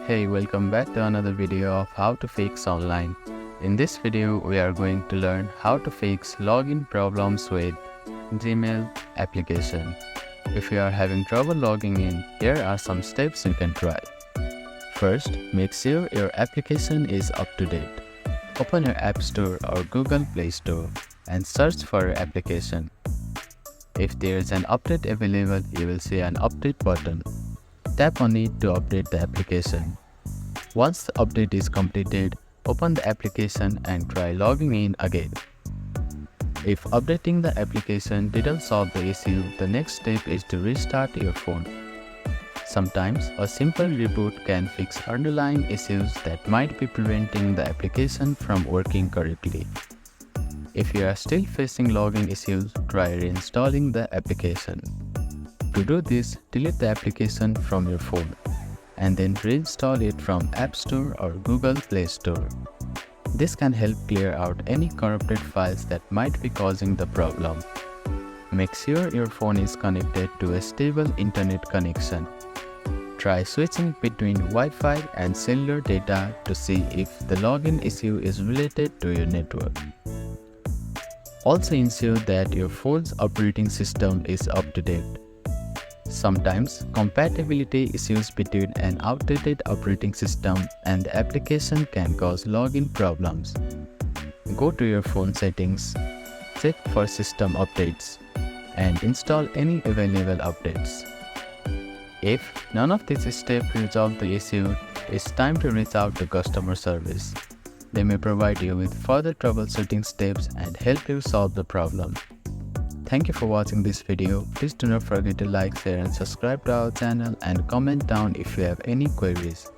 Hey, welcome back to another video of how to fix online. In this video, we are going to learn how to fix login problems with Gmail application. If you are having trouble logging in, here are some steps you can try. First, make sure your application is up to date. Open your App Store or Google Play Store and search for your application. If there is an update available, you will see an update button. Tap on it to update the application. Once the update is completed, open the application and try logging in again. If updating the application didn't solve the issue, the next step is to restart your phone. Sometimes a simple reboot can fix underlying issues that might be preventing the application from working correctly. If you are still facing login issues, try reinstalling the application. To do this, delete the application from your phone and then reinstall it from App Store or Google Play Store. This can help clear out any corrupted files that might be causing the problem. Make sure your phone is connected to a stable internet connection. Try switching between Wi-Fi and cellular data to see if the login issue is related to your network. Also ensure that your phone's operating system is up to date. Sometimes, compatibility issues between an outdated operating system and the application can cause login problems. Go to your phone settings, check for system updates, and install any available updates. If none of these steps resolve the issue, it's time to reach out to customer service. They may provide you with further troubleshooting steps and help you solve the problem. Thank you for watching this video. Please do not forget to like, share and subscribe to our channel and comment down if you have any queries.